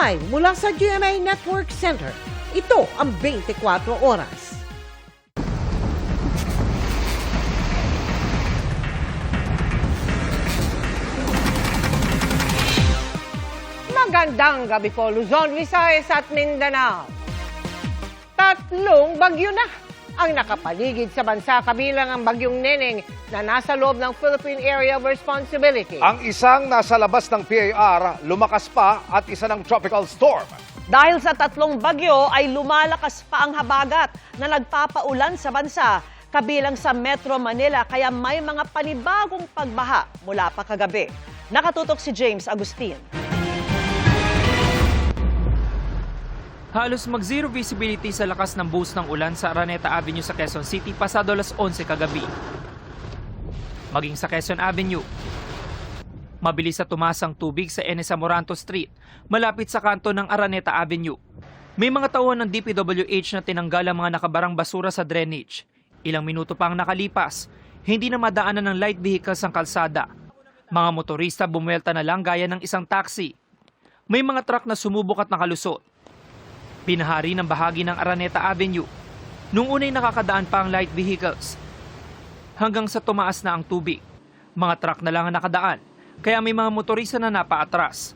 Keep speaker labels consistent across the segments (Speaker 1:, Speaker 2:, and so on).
Speaker 1: Live mula sa GMA Network Center, ito ang 24 Oras. Magandang gabi po, Luzon, Visayas at Mindanao. Tatlong bagyo na ang nakapaligid sa bansa kabilang ang bagyong Neneng na nasa loob ng Philippine Area of Responsibility.
Speaker 2: Ang isang nasa labas ng PAR, lumakas pa at isa ng tropical storm.
Speaker 3: Dahil sa tatlong bagyo ay lumalakas pa ang habagat na nagpapaulan sa bansa kabilang sa Metro Manila kaya may mga panibagong pagbaha mula pa kagabi. Nakatutok si James Agustin.
Speaker 4: Halos mag-zero visibility sa lakas ng buhos ng ulan sa Araneta Avenue sa Quezon City pasado alas 11 kagabi. Maging sa Quezon Avenue, mabilis sa tumaas ang tubig sa Enesa Moranto Street, malapit sa kanto ng Araneta Avenue. May mga tauhan ng DPWH na tinanggal ang mga nakabarang basura sa drainage. Ilang minuto pa ang nakalipas, hindi na madaanan ng light vehicles ang kalsada. Mga motorista bumuelta na lang gaya ng isang taxi. May mga truck na sumubok at nakalusot. Pinahari ng bahagi ng Araneta Avenue. Nung unay nakakadaan pa ang light vehicles. Hanggang sa tumaas na ang tubig. Mga truck na lang ang nakadaan, kaya may mga motorista na napaatras.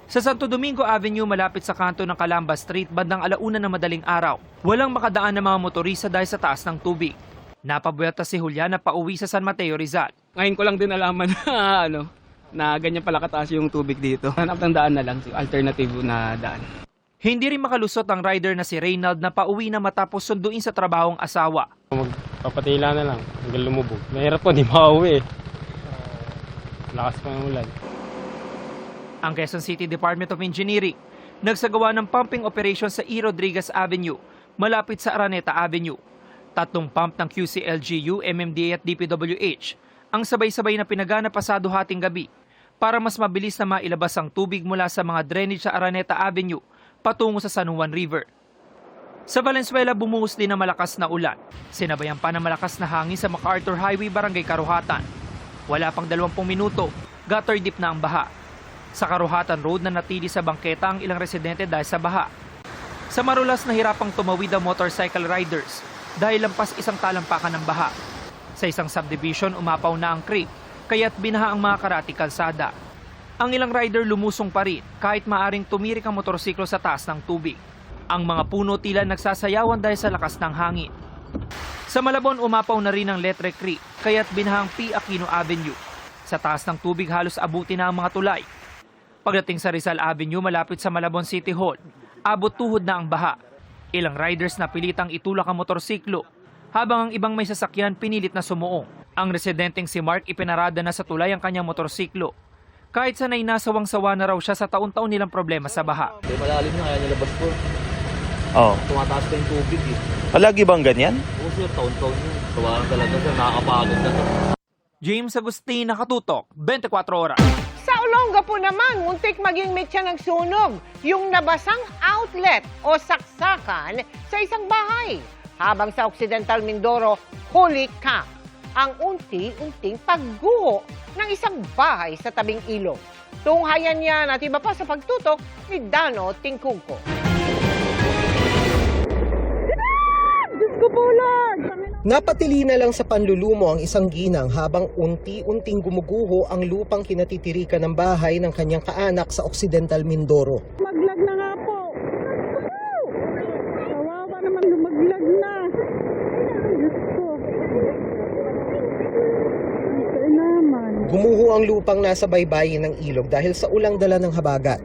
Speaker 4: Sa Santo Domingo Avenue malapit sa kanto ng Calamba Street bandang 1:00 ng madaling araw, walang makadaan ng mga motorista dahil sa taas ng tubig. Napabuelta si Juliana pauwi sa San Mateo, Rizal.
Speaker 5: Ngayon ko lang din alaman na na ganyan pala kataas yung tubig dito. Hanap ng daan na lang, alternative na daan.
Speaker 4: Hindi rin makalusot ang rider na si Reynald na pauwi na matapos sunduin sa trabahong asawa.
Speaker 6: Magpapatila na lang hanggang lumubog. Mahirap po, di makauwi eh. Lakas pa ng ulan.
Speaker 4: Ang Quezon City Department of Engineering nagsagawa ng pumping operation sa E. Rodriguez Avenue malapit sa Araneta Avenue. 3 pump ng QCLGU, MMDA at DPWH ang sabay-sabay na pinagana pasado hating gabi para mas mabilis na mailabas ang tubig mula sa mga drainage sa Araneta Avenue patungo sa San Juan River. Sa Valenzuela, bumuhos din na malakas na ulan. Sinabayan pa ng malakas na hangin sa MacArthur Highway, Barangay Karuhatan. Wala pang 20 minuto, gutter deep na ang baha. Sa Karuhatan Road na natili sa bangketa ang ilang residente dahil sa baha. Sa Marulas, nahirapang tumawid ang motorcycle riders dahil lampas isang talampakan ng baha. Sa isang subdivision, umapaw na ang creek, kaya't binaha ang mga karati kalsada. Ang ilang rider lumusong pa rin kahit maaring tumirik ang motorsiklo sa taas ng tubig. Ang mga puno tila nagsasayawan dahil sa lakas ng hangin. Sa Malabon, umapaw na rin ang Letre Creek kaya't binahang P. Aquino Avenue. Sa taas ng tubig halos abuti na ang mga tulay. Pagdating sa Rizal Avenue malapit sa Malabon City Hall, abot tuhod na ang baha. Ilang riders na pilitang itulak ang motorsiklo habang ang ibang may sasakyan pinilit na sumuong. Ang residenteng si Mark ipinarada na sa tulay ang kanyang motorsiklo. Kahit sanay nasawang-sawa na raw siya sa taon-taon nilang problema sa baha.
Speaker 7: Malalim na kaya nilabas ko.
Speaker 8: Oh.
Speaker 7: Tumataas pa yung tubig eh.
Speaker 8: Palagi bang ganyan?
Speaker 7: Oo sir, taon-taon yun. Sawa lang talaga sir, nakakapagod na to.
Speaker 4: James Agustin, Nakatutok, 24 Oras.
Speaker 1: Sa Olongapo naman, muntik maging metya ng sunog yung nabasang outlet o saksakan sa isang bahay. Habang sa Occidental Mindoro, Holy Camp, ang unti-unting pagguho ng isang bahay sa tabing ilog. Tunghayan yan at iba pa sa pagtutok ni Dano Tingkungko.
Speaker 9: Napatili na lang sa panlulumo ang isang ginang habang unti-unting gumuguho ang lupang kinatitirikan ng bahay ng kanyang kaanak sa Occidental Mindoro.
Speaker 10: Maglag na nga po. Kawawa naman lumaglag na. Diyos ko. Ito naman.
Speaker 9: Gumuho ang lupang nasa baybayin ng ilog dahil sa ulang dala ng habagat.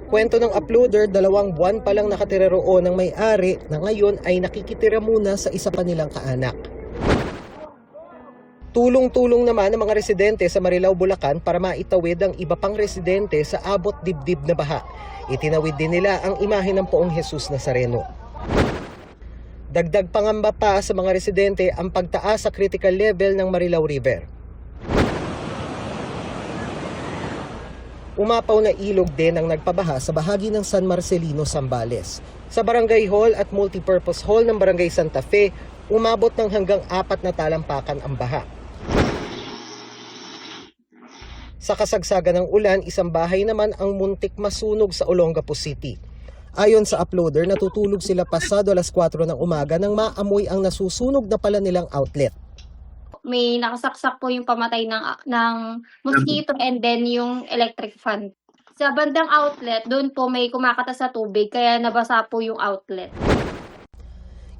Speaker 9: Kwento ng uploader, 2 buwan pa lang nakatira roon ng may-ari na ngayon ay nakikitira muna sa isa pa nilang kaanak. Tulong-tulong naman ang mga residente sa Marilao, Bulacan para maitawid ang iba pang residente sa abot dibdib na baha. Itinawid din nila ang imahe ng Poong Jesus Nazareno. Dagdag pangamba pa sa mga residente ang pagtaas sa critical level ng Marilao River. Umapaw na ilog din ang nagpabaha sa bahagi ng San Marcelino, Zambales. Sa Barangay Hall at Multipurpose Hall ng Barangay Santa Fe, umabot ng hanggang 4 na talampakan ang baha. Sa kasagsagan ng ulan, isang bahay naman ang muntik masunog sa Olongapo City. Ayon sa uploader, natutulog sila pasado alas 4 ng umaga nang maamoy ang nasusunog na pala nilang outlet.
Speaker 10: May nakasaksak po yung pamatay ng mosquito and then yung electric fan. Sa bandang outlet, doon po may kumakatas sa tubig kaya nabasa po yung outlet.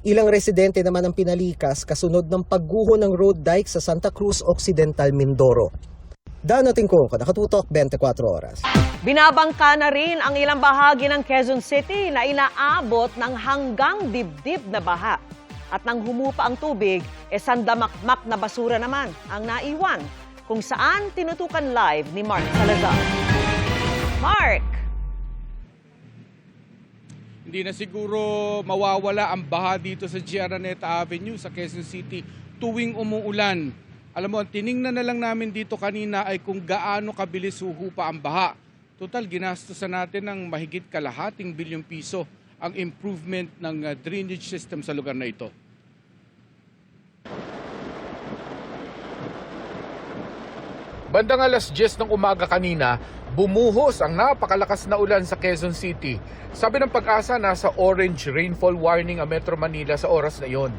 Speaker 9: Ilang residente naman ang pinalikas kasunod ng pagguho ng road dike sa Santa Cruz Occidental, Mindoro. Dano Tingkong, Nakatutok, 24 Oras.
Speaker 3: Binabangka na rin ang ilang bahagi ng Quezon City na inaabot ng hanggang dibdib na baha. At nang humupa ang tubig, sandamakmak na basura naman ang naiwan, kung saan tinutukan live ni Mark Salazar. Mark!
Speaker 11: Hindi na siguro mawawala ang baha dito sa G. Araneta Avenue sa Quezon City tuwing umuulan. Alam mo, ang tiningnan na lang namin dito kanina ay kung gaano kabilis huhupa ang baha. Total, ginastusan natin ng mahigit kalahating bilyong piso ang improvement ng drainage system sa lugar na ito.
Speaker 2: Bandang alas 10 ng umaga kanina, bumuhos ang napakalakas na ulan sa Quezon City. Sabi ng Pag-asa, nasa orange rainfall warning ang Metro Manila sa oras na iyon.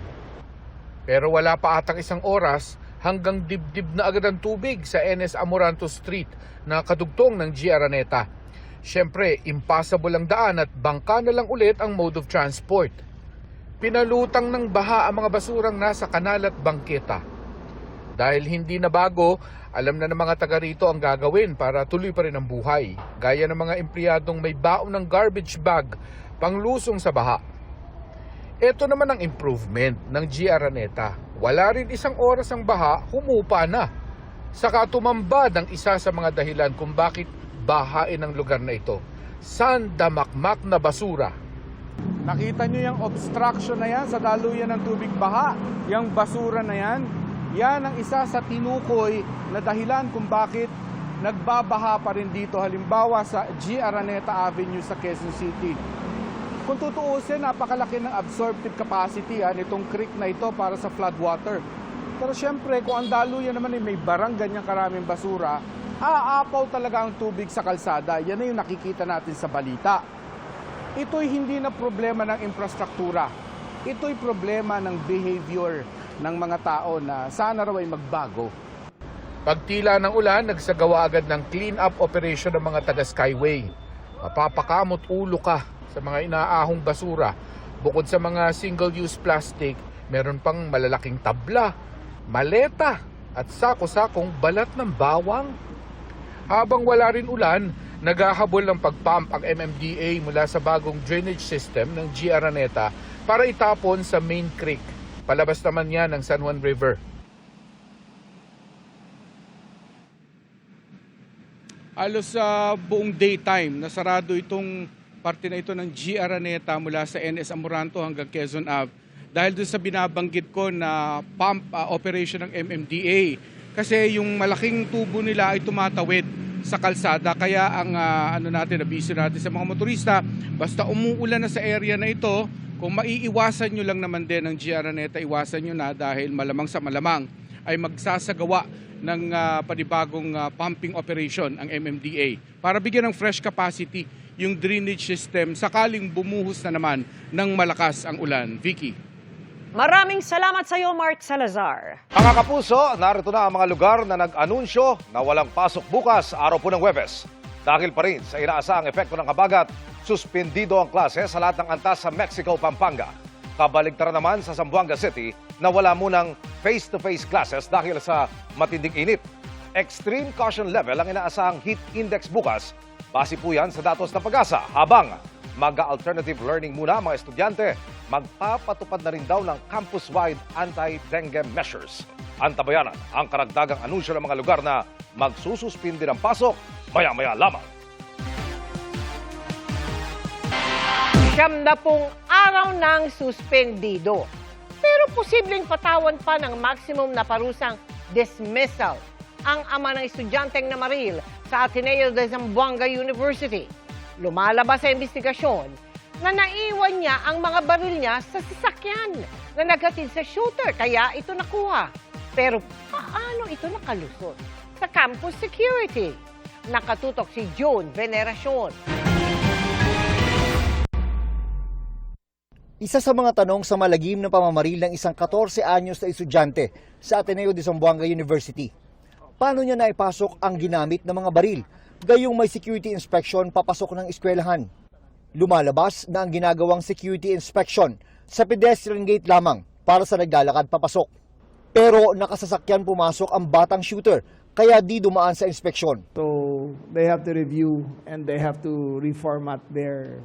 Speaker 2: Pero wala pa atang isang oras hanggang dibdib na agad ang tubig sa NS Amoranto Street na kadugtong ng G. Araneta. Siyempre, impossible ang daan at bangka na lang ulit ang mode of transport. Pinalutang ng baha ang mga basurang nasa kanal at bangketa. Dahil hindi na bago, alam na ng mga taga rito ang gagawin para tuloy pa rin ang buhay. Gaya ng mga empleyadong may baon ng garbage bag panglusong sa baha. Ito naman ang improvement ng G. Araneta. Wala rin isang oras ang baha, humupa na. Saka tumambad ang isa sa mga dahilan kung bakit bahain ang lugar na ito. Sandamakmak na basura.
Speaker 11: Nakita nyo yung obstruction na yan sa daluyan ng tubig baha. Yung basura na yan, yan ang isa sa tinukoy na dahilan kung bakit nagbabaha pa rin dito. Halimbawa sa G. Araneta Avenue sa Quezon City. Kung tutuusin, napakalaki ng absorptive capacity nitong creek na ito para sa floodwater. Pero syempre, kung ang daluyan naman ay may barang ganyang karaming basura, aapaw talaga ang tubig sa kalsada. Yan na yung nakikita natin sa balita. Ito'y hindi na problema ng infrastruktura. Ito'y problema ng behavior ng mga tao na sana raw ay magbago.
Speaker 2: Pagtila ng ulan, nagsagawa agad ng clean-up operation ng mga taga Skyway. Mapapakamot ulo ka sa mga inaahong basura. Bukod sa mga single-use plastic, meron pang malalaking tabla, maleta at sako-sakong balat ng bawang. Habang wala rin ulan, naghahabol ng pagpump ang MMDA mula sa bagong drainage system ng G. Araneta para itapon sa Main Creek. Palabas naman yan ng San Juan River.
Speaker 11: Halos sa buong daytime, nasarado itong parte na ito ng G. Araneta mula sa NS Amoranto hanggang Quezon Ave dahil doon sa binabanggit ko na pump operation ng MMDA. Kasi yung malaking tubo nila ay tumatawid sa kalsada. Kaya ang nabisi natin sa mga motorista, basta umuulan na sa area na ito, kung maiiwasan nyo lang naman din ng G. Araneta, iwasan nyo na dahil malamang sa malamang ay magsasagawa ng panibagong pumping operation ang MMDA para bigyan ng fresh capacity yung drainage system sakaling bumuhos na naman ng malakas ang ulan. Vicky.
Speaker 3: Maraming salamat sa iyo, Mark Salazar.
Speaker 2: Mga kapuso, narito na ang mga lugar na nag-anunsyo na walang pasok bukas, araw po ng Huwebes. Dahil pa rin sa inaasahang epekto ng habagat, suspendido ang klase sa lahat ng antas sa Mexico, Pampanga. Kabaligtaran naman sa Zamboanga City na wala munang face-to-face classes dahil sa matinding init. Extreme caution level ang inaasahang heat index bukas. Base po yan sa datos ng Pag-asa. Habang mag-alternative learning muna mga estudyante, magpapatupad na rin daw ng campus-wide anti-dengue measures. Antabayanan ang karagdagang anunsyo ng mga lugar na magsususpindi ng pasok maya-maya lamang.
Speaker 1: 70 araw ng suspendido. Pero posibleng patawan pa ng maximum na parusang dismissal ang ama ng estudyanteng namaril sa Ateneo de Zamboanga University. Lumalabas sa investigasyon na naiwan niya ang mga baril niya sa sasakyan na naghatid sa shooter, kaya ito nakuha. Pero paano ito nakalusot? sa campus security. Nakatutok si June Veneracion.
Speaker 12: Isa sa mga tanong sa malagim na pamamaril ng isang 14 anyos na estudyante sa Ateneo de Zamboanga University. Paano niya naipasok ang ginamit ng mga baril? Gayong may security inspection papasok ng eskwelahan. Lumalabas na ang ginagawang security inspection sa pedestrian gate lamang para sa naglalakad papasok. Pero nakasasakyan pumasok ang batang shooter kaya di dumaan sa inspeksyon.
Speaker 13: So they have to review and they have to reformat their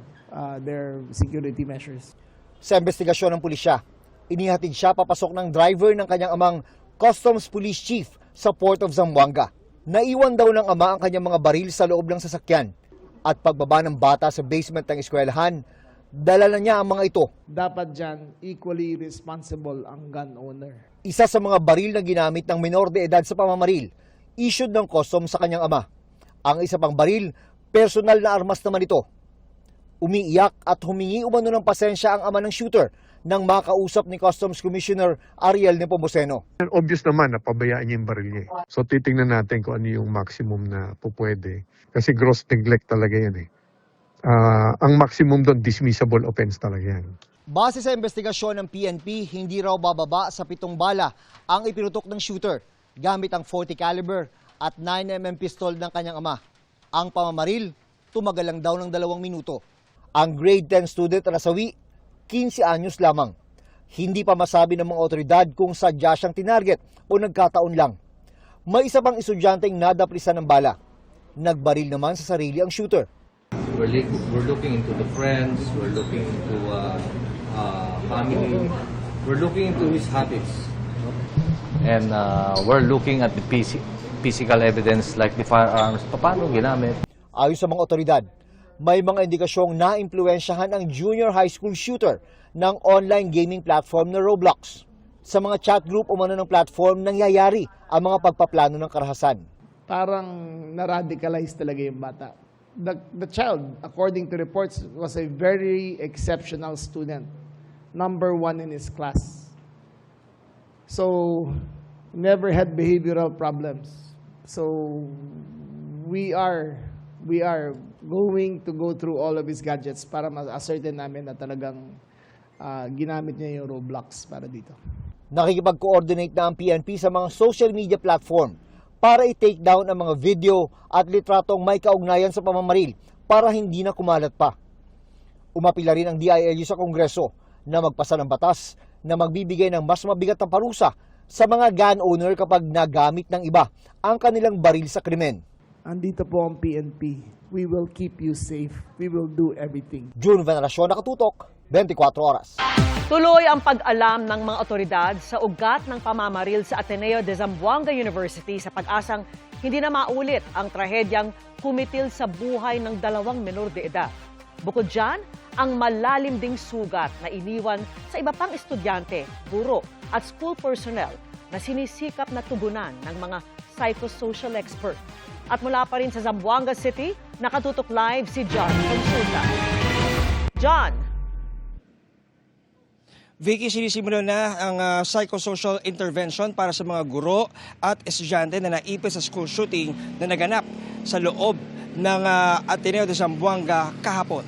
Speaker 13: security measures.
Speaker 12: Sa investigasyon ng pulisya, inihatid siya papasok ng driver ng kanyang amang Customs Police Chief sa Port of Zamboanga. Naiwan daw ng ama ang kanyang mga baril sa loob ng sasakyan at pagbaba ng bata sa basement ng eskwelahan, dala na niya ang mga ito.
Speaker 13: Dapat dyan, equally responsible ang gun owner.
Speaker 12: Isa sa mga baril na ginamit ng minor de edad sa pamamaril, issued ng custom sa kanyang ama. Ang isa pang baril, personal na armas naman ito. Umiiyak at humingi umano ng pasensya ang ama ng shooter nang makausap ni Customs Commissioner Ariel Nepomuceno.
Speaker 14: Obvious naman na pabayaan niya yung baril niya. So titingnan natin kung ano yung maximum na pupwede. Kasi gross neglect talaga yan eh. Ang maximum doon, dismissible offense talaga yan.
Speaker 12: Base sa investigasyon ng PNP, hindi raw bababa sa 7 bala ang ipinutok ng shooter gamit ang .40 caliber at 9mm pistol ng kanyang ama. Ang pamamaril, tumagal lang daw ng 2 minuto. Ang grade 10 student na nasawi, 15 anyos lamang. Hindi pa masabi ng mga otoridad kung sadya siyang tinarget o nagkataon lang. May isa pang estudyanteng nadaplisan ng bala. Nagbaril naman sa sarili ang shooter.
Speaker 7: We're looking into the friends, we're looking into family, we're looking into his habits. And we're looking at the physical evidence like the firearms, paano ginamit.
Speaker 12: Ayon sa mga otoridad, may mga indikasyong na-impluensyahan ang junior high school shooter ng online gaming platform na Roblox. Sa mga chat group umano ng platform, nangyayari ang mga pagpaplano ng karahasan.
Speaker 13: Parang na-radicalize talaga yung bata. The child, according to reports, was a very exceptional student. Number 1 in his class. So, never had behavioral problems. So, we are going to go through all of his gadgets para ma-ascertain namin na talagang ginamit niya yung Roblox para dito.
Speaker 12: Nakikipag-coordinate na ang PNP sa mga social media platform para i-take down ang mga video at litratong may kaugnayan sa pamamaril para hindi na kumalat pa. Umapila rin ang DILU sa Kongreso na magpasa ng batas na magbibigay ng mas mabigat na parusa sa mga gun owner kapag nagamit ng iba ang kanilang baril sa krimen.
Speaker 13: Andito po ang PNP. We will keep you safe. We will do everything.
Speaker 12: June Veneracion, Nakatutok, 24 Oras.
Speaker 3: Tuloy ang pag-alam ng mga otoridad sa ugat ng pamamaril sa Ateneo de Zamboanga University sa pag-asang hindi na maulit ang trahedyang kumitil sa buhay ng 2 menor de edad. Bukod dyan, ang malalim ding sugat na iniwan sa iba pang estudyante, guro at school personnel na sinisikap na tugunan ng mga psychosocial expert. At mula pa rin sa Zamboanga City, nakatutok live si John Consulta. John!
Speaker 15: Vicky, sinisimulan na ang psychosocial intervention para sa mga guro at estudyante na naipit sa school shooting na naganap sa loob ng Ateneo de Zamboanga kahapon.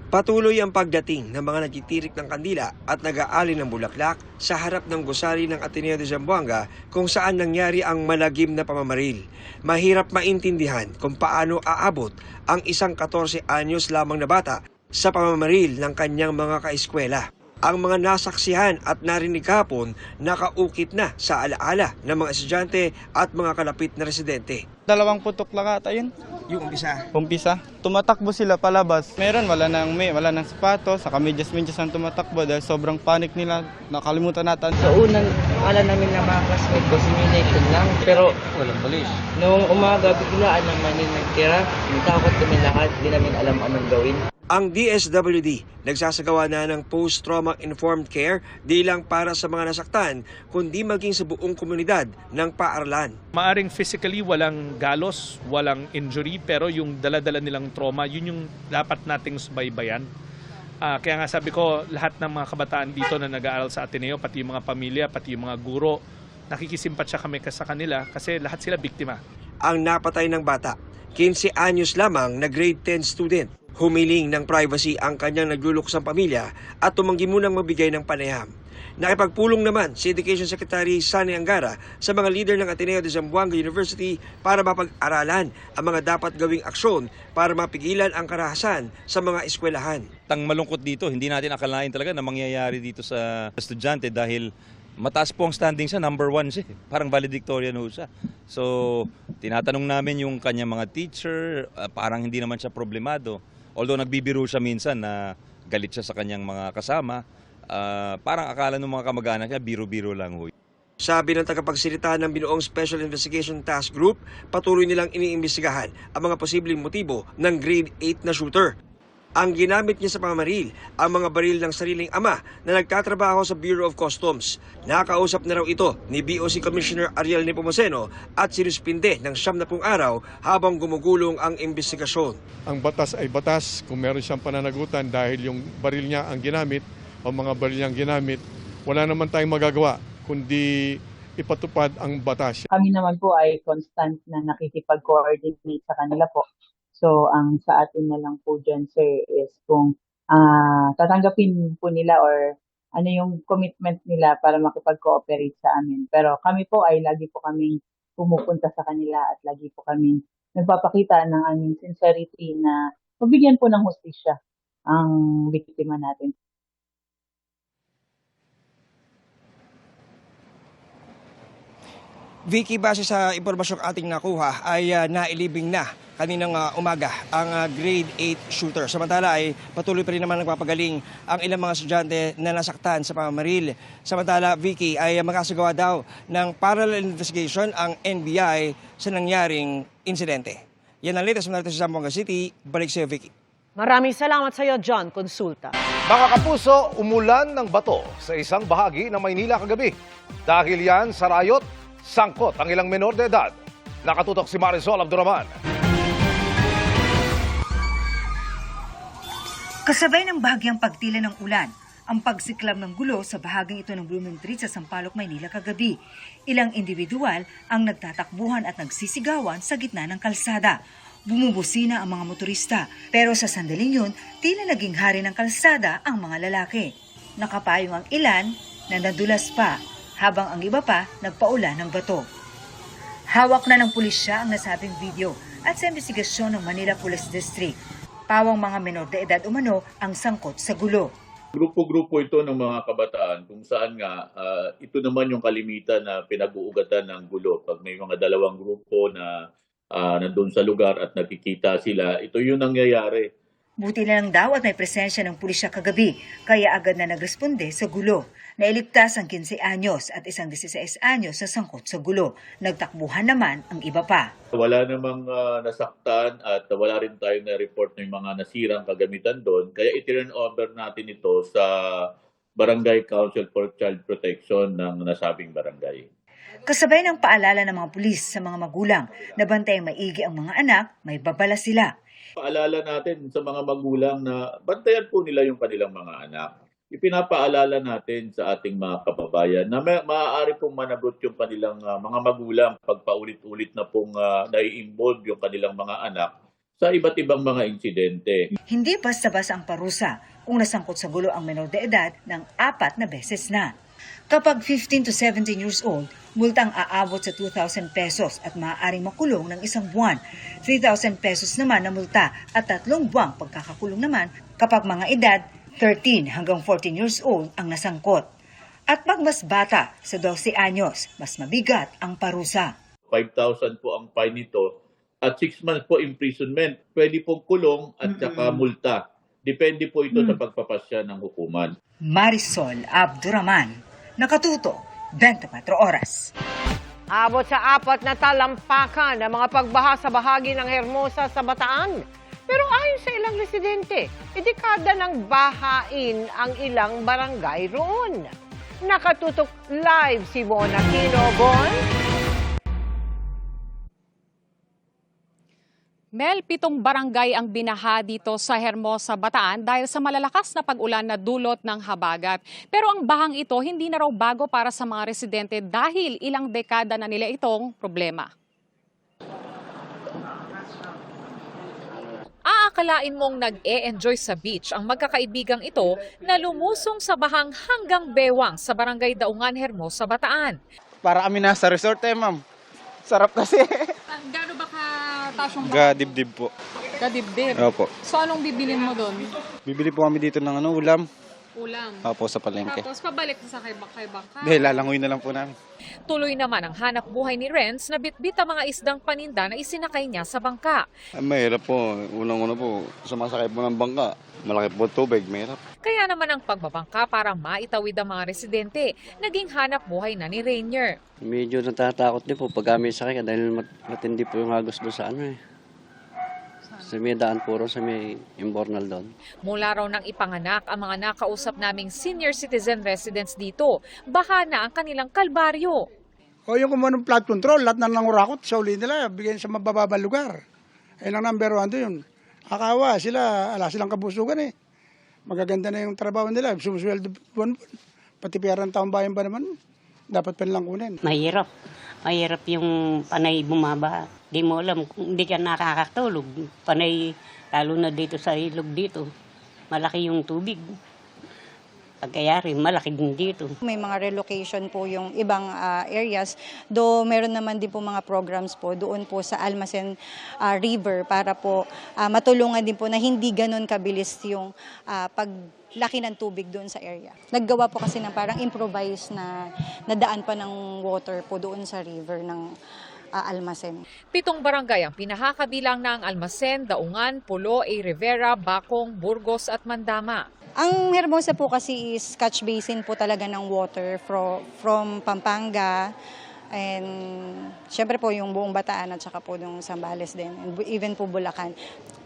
Speaker 15: Patuloy ang pagdating ng mga nagtitirik ng kandila at nag-aali ng bulaklak sa harap ng gusali ng Ateneo de Zamboanga kung saan nangyari ang malagim na pamamaril. Mahirap maintindihan kung paano aabot ang isang 14 anyos lamang na bata sa pamamaril ng kanyang mga kaeskwela. Ang mga nasaksihan at narinig kahapon nakaukit na sa alaala ng mga estudyante at mga kalapit na residente.
Speaker 5: 2 putok lang ata yun.
Speaker 15: Yung umpisa?
Speaker 5: Umpisa. Tumatakbo sila palabas. Meron, wala nang sapatos, saka medyas-medyas ang tumatakbo dahil sobrang panic nila. Nakalimutan natin.
Speaker 16: Sa unang akala namin na mga classmate ko, simulated lang. Pero
Speaker 7: walang balis.
Speaker 16: noong umaga, biglaan naman yung nagtira. Natakot kami lahat, di namin alam anong gawin.
Speaker 15: Ang DSWD nagsasagawa na ng post-trauma informed care di lang para sa mga nasaktan, kundi maging sa buong komunidad ng paaralan.
Speaker 2: Maaring physically walang galos, walang injury, pero yung dala-dala nilang trauma, yun yung dapat nating subaybayan.
Speaker 17: Kaya nga sabi ko, lahat ng mga kabataan dito na nag-aaral sa Ateneo, pati yung mga pamilya, pati yung mga guro, nakikisimpatya kami sa kanila kasi lahat sila biktima.
Speaker 15: Ang napatay ng bata, 15 anyos lamang na grade 10 student. Humiling ng privacy ang kanyang nagluluksang pamilya at tumanggi munang magbigay ng panayam. Nakipagpulong naman si Education Secretary Sani Angara sa mga leader ng Ateneo de Zamboanga University para mapag-aralan ang mga dapat gawing aksyon para mapigilan ang karahasan sa mga eskwelahan.
Speaker 18: Ang malungkot dito, hindi natin akalain talaga na mangyayari dito sa estudyante dahil mataas po ang standing siya, number 1 siya. Parang valedictorian ho siya. So, tinatanong namin yung kanyang mga teacher, parang hindi naman siya problemado. Although nagbibiro siya minsan na galit siya sa kanyang mga kasama, parang akala ng mga kamag-anak niya, biro-biro lang ho.
Speaker 15: Sabi ng tagapagsalita ng binuong Special Investigation Task Group, patuloy nilang iniimbestigahan ang mga posibleng motibo ng grade 8 na shooter. Ang ginamit niya sa pamamaril ang mga baril ng sariling ama na nagtatrabaho sa Bureau of Customs. Nakausap na raw ito ni BOC Commissioner Ariel Nepomuceno at sinuspinde ng 70 araw habang gumugulong ang investigasyon.
Speaker 14: Ang batas ay batas kung meron siyang pananagutan dahil yung baril niya ang ginamit o mga baril niyang ginamit, wala naman tayong magagawa kundi ipatupad ang batas.
Speaker 19: Kami naman po ay constant na nakikipag-coordinate sa kanila po. So, ang sa atin na lang po dyan, sir, is kung tatanggapin po nila or ano yung commitment nila para makipag-cooperate sa amin. Pero kami po ay lagi po kaming pumupunta sa kanila at lagi po kaming nagpapakita ng aming sincerity na mabigyan po ng hustisya ang biktima natin.
Speaker 15: Vicky, base sa impormasyong ating nakuha ay nailibing na kaninang umaga ang grade 8 shooter. Samantala ay patuloy pa rin naman nagpapagaling ang ilang mga estudyante na nasaktan sa pamamaril. Samantala, Vicky, ay makasagawa daw ng parallel investigation ang NBI sa nangyaring insidente. Yan ang latest mula sa Zamboanga City. Balik sa iyo, Vicky.
Speaker 3: Maraming salamat sa iyo, John Consulta.
Speaker 20: Mga kapuso, umulan ng bato sa isang bahagi ng Maynila kagabi. Dahil yan sa rayot, sangkot ang ilang menor de edad. Nakatutok si Marisol Abduraman.
Speaker 21: Kasabay ng bahagyang pagtila ng ulan, ang pagsiklam ng gulo sa bahaging ito ng Blooming Street sa Sampaloc, Maynila kagabi. Ilang individual ang nagtatakbuhan at nagsisigawan sa gitna ng kalsada. Bumubusina ang mga motorista, pero sa sandaling yun, tila naging hari ng kalsada ang mga lalaki. Nakapayong ang ilan na nadulas pa, habang ang iba pa nagpaula ng bato. Hawak na ng pulisya ang nasabing video at sa investigasyon ng Manila Police District. Pawang mga menor de edad umano ang sangkot sa gulo.
Speaker 22: Grupo-grupo ito ng mga kabataan kung saan nga ito naman yung kalimitan na pinag-uugatan ng gulo. Pag may mga dalawang grupo na nandun sa lugar at nakikita sila, ito yung nangyayari.
Speaker 21: Buti na lang daw at may presensya ng pulisya kagabi, kaya agad na nagresponde sa gulo. Nailigtas ang 15 anyos at isang 16 anyos sa sangkot sa gulo. Nagtakbuhan naman ang iba pa.
Speaker 22: Wala namang nasaktan at wala rin tayong na-report ng mga nasirang kagamitan doon. Kaya i-turn over natin ito sa Barangay Council for Child Protection ng nasabing barangay.
Speaker 21: Kasabay ng paalala ng mga pulis sa mga magulang na bantayang maigi ang mga anak, may babala sila.
Speaker 22: Paalala natin sa mga magulang na bantayan po nila yung kanilang mga anak. Ipinapaalala natin sa ating mga kababayan na maaari pong managot yung kanilang mga magulang pag paulit-ulit na pong nai-involve yung kanilang mga anak sa iba't ibang mga insidente.
Speaker 21: Hindi basta-basta ang parusa kung nasangkot sa gulo ang menor de edad ng 4 na beses na. Kapag 15 to 17 years old, multang aabot sa 2,000 pesos at maaaring makulong ng 1 buwan. 3,000 pesos naman na multa at 3 buwang pagkakakulong naman kapag mga edad 13 hanggang 14 years old ang nasangkot. At pag mas bata sa 12 anyos, mas mabigat ang parusa.
Speaker 22: 5,000 po ang fine nito at 6 months po imprisonment. Pwede pong kulong at saka multa. Depende po ito sa pagpapasya ng hukuman.
Speaker 21: Marisol Abduraman, nakatuto, 24 oras.
Speaker 1: Abot sa 4 na talampakan ang mga pagbaha sa bahagi ng Hermosa sa Bataan. Pero ayon sa ilang residente, dekada ng bahain ang ilang barangay roon. Nakatutok live si Bon Aquino. Bon?
Speaker 6: Mel, 7 barangay ang binaha dito sa Hermosa, Bataan dahil sa malalakas na pag-ulan na dulot ng habagat. Pero ang bahang ito hindi na raw bago para sa mga residente dahil ilang dekada na nila itong problema.
Speaker 8: Aakalain mong nag-e-enjoy sa beach ang magkakaibigang ito na lumusong sa bahang hanggang bewang sa barangay Daungan, Hermosa, Bataan.
Speaker 5: Para kami nasa resort ma'am. Sarap kasi.
Speaker 6: Gaano ba kataas yung
Speaker 5: Gadibdib po.
Speaker 6: Kadibdib?
Speaker 5: Opo.
Speaker 6: So anong bibilin mo doon?
Speaker 5: Bibili po kami dito ng ulam.
Speaker 6: Ulam.
Speaker 5: Opo, sa palengke.
Speaker 6: Tapos pabalik sa kay baka.
Speaker 5: Dahil lalangoy na lang po namin.
Speaker 8: Tuloy naman ang hanap buhay ni Renz na bitbit ang mga isdang paninda na isinakay niya sa bangka.
Speaker 23: Mahirap po. Unang-una po, sumasakay po ng bangka. Malaki po tubig, mahirap.
Speaker 8: Kaya naman ang pagbabangka para maitawid ang mga residente, naging hanap buhay na ni Rainier.
Speaker 24: Medyo natatakot din po pag kami sakay dahil matindi po yung hagos doon sa sa may daan puro sa may Imbornal doon.
Speaker 8: Mula raw nang ipanganak ang mga nakausap naming senior citizen residents dito, baha na ang kanilang kalbaryo.
Speaker 25: O yung kumuha ng flood control, lahat na nangurakot sa uli nila, bigyan sa mabababa lugar. Ayun ang number 1 doon. Akawa, ala silang kabusugan eh. Magaganda na yung trabaho nila, sumusweldo buwan. Pati perang taong bayan ba naman, dapat pa nilang kunin.
Speaker 26: Mahirap. Mahirap yung panay bumaba. Di mo alam kung hindi ka nakakatulog. Panay, lalo na dito sa ilog dito. Malaki yung tubig. Pagkayari, malaki din dito.
Speaker 27: May mga relocation po yung ibang areas. Though meron naman din po mga programs po doon po sa Almacen River para po matulungan din po na hindi ganun kabilis yung paglaki ng tubig doon sa area. Naggawa po kasi ng parang improvise na daan pa ng water po doon sa river ng Almacen.
Speaker 8: 7 barangay ang pinahakabilang ng Almacen, Daungan, Pulo, A. Rivera, Bacong, Burgos at Mandama.
Speaker 27: Ang Hermosa po kasi is catch basin po talaga ng water from Pampanga and syempre po yung buong Bataan at saka po yung Zambales din and even po Bulacan.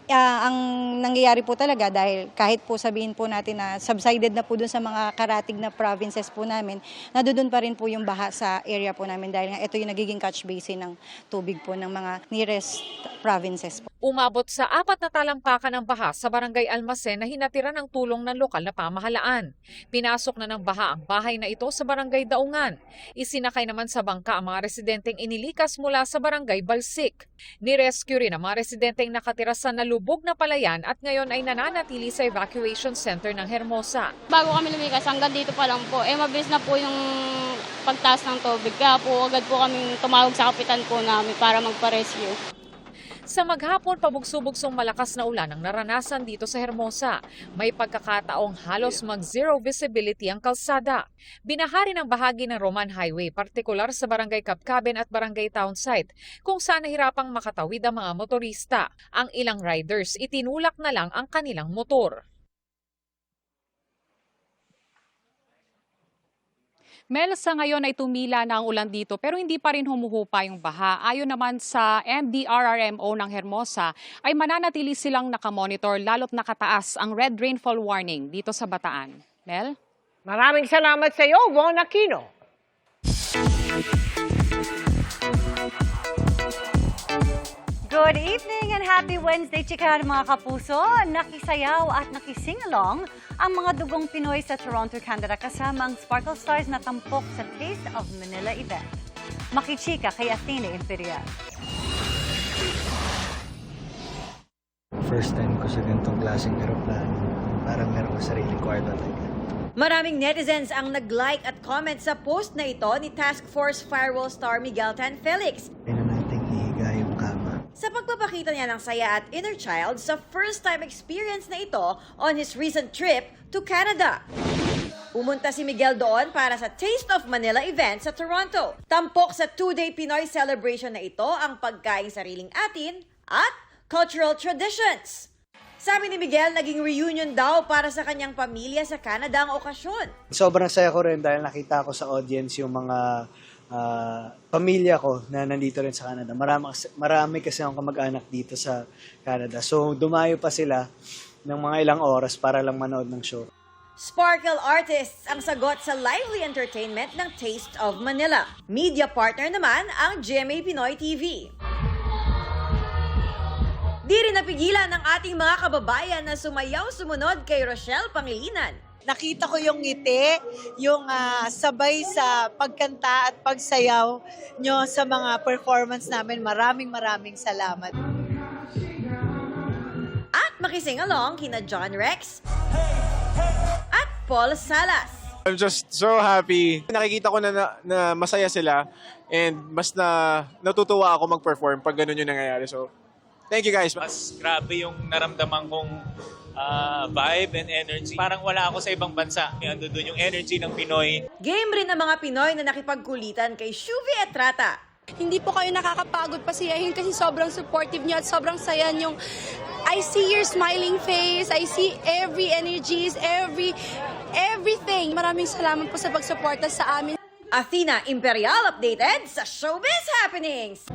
Speaker 27: Ang nangyayari po talaga dahil kahit po sabihin po natin na subsided na po dun sa mga karatig na provinces po namin, nadudun pa rin po yung baha sa area po namin dahil nga ito yung nagiging catch basin ng tubig po ng mga nearest provinces po.
Speaker 8: Umabot sa 4 na talampakan ng baha sa barangay Almacen na hinatiran ng tulong ng lokal na pamahalaan. Pinasok na ng baha ang bahay na ito sa barangay Daungan. Isinakay naman sa bangka ang mga residenteng inilikas mula sa barangay Balsik. Nirescue rin ang mga residenteng nakatira sa nalubog na palayan at ngayon ay nananatili sa evacuation center ng Hermosa.
Speaker 28: Bago kami lumikas, hanggang dito pa lang po, mabilis na po yung pagtaas ng tubig. Kaya po agad po kami tumawag sa kapitan po namin para magpa-rescue.
Speaker 8: Sa maghapon, pabugso-bugsong malakas na ulan ang naranasan dito sa Hermosa. May pagkakataong halos mag-zero visibility ang kalsada. Binahari ng bahagi ng Roman Highway, partikular sa Barangay Kapkaben at Barangay Townsite, kung saan nahirapang makatawid ang mga motorista. Ang ilang riders, itinulak na lang ang kanilang motor.
Speaker 6: Mel, sa ngayon ay tumila na ang ulan dito pero hindi pa rin humuhupa yung baha. Ayon naman sa MDRRMO ng Hermosa ay mananatili silang nakamonitor lalo't nakataas ang red rainfall warning dito sa Bataan. Mel?
Speaker 1: Maraming salamat sa iyo, Von Aquino.
Speaker 29: Good evening and happy Wednesday, chikahan mga kapuso. Nakisayaw at nakising-along ang mga dugong Pinoy sa Toronto, Canada kasama ang Sparkle Stars na tampok sa Taste of Manila event. Makichika kay Athena Imperial.
Speaker 30: First time ko sa ganitong klaseng aeroplano. Parang meron ko sariling kwarto talaga.
Speaker 31: Maraming netizens ang nag-like at comment sa post na ito ni Task Force Firewall star Miguel Tan Felix.
Speaker 30: Pwede nating ihiga yung kama.
Speaker 31: Sa pagpapakita niya ng saya at inner child sa first-time experience na ito on his recent trip to Canada. Pumunta si Miguel doon para sa Taste of Manila event sa Toronto. Tampok sa 2-day Pinoy celebration na ito ang pagkaing sariling atin at cultural traditions. Sabi ni Miguel, naging reunion daw para sa kanyang pamilya sa Canada ang okasyon.
Speaker 30: Sobrang saya ko rin dahil nakita ko sa audience yung mga pamilya ko na nandito rin sa Canada. Marami kasi akong kamag-anak dito sa Canada. So dumayo pa sila ng mga ilang oras para lang manood ng show.
Speaker 31: Sparkle Artists ang sagot sa lively entertainment ng Taste of Manila. Media partner naman ang GMA Pinoy TV. Di rin napigilan ng ating mga kababayan na sumayaw sumunod kay Rochelle Pangilinan.
Speaker 2: Nakita ko yung ngiti, yung sabay sa pagkanta at pagsayaw nyo sa mga performance namin. Maraming salamat.
Speaker 31: At makising along kina John Rex at Paul Salas.
Speaker 4: I'm just so happy. Nakikita ko na masaya sila and mas natutuwa ako mag-perform pag ganun yung nangyayari. So, thank you guys.
Speaker 7: Mas grabe yung naramdaman kong vibe and energy. Parang wala ako sa ibang bansa. Ando doon yung energy ng Pinoy.
Speaker 31: Game rin ang mga Pinoy na nakipagkulitan kay Shuvi Etrata.
Speaker 9: Hindi po kayo nakakapagod pasiyahin kasi sobrang supportive niyo at sobrang saya niyong. I see your smiling face, I see every energies, everything. Maraming salamat po sa pagsuporta sa amin.
Speaker 31: Athena Imperial updated sa Showbiz Happenings.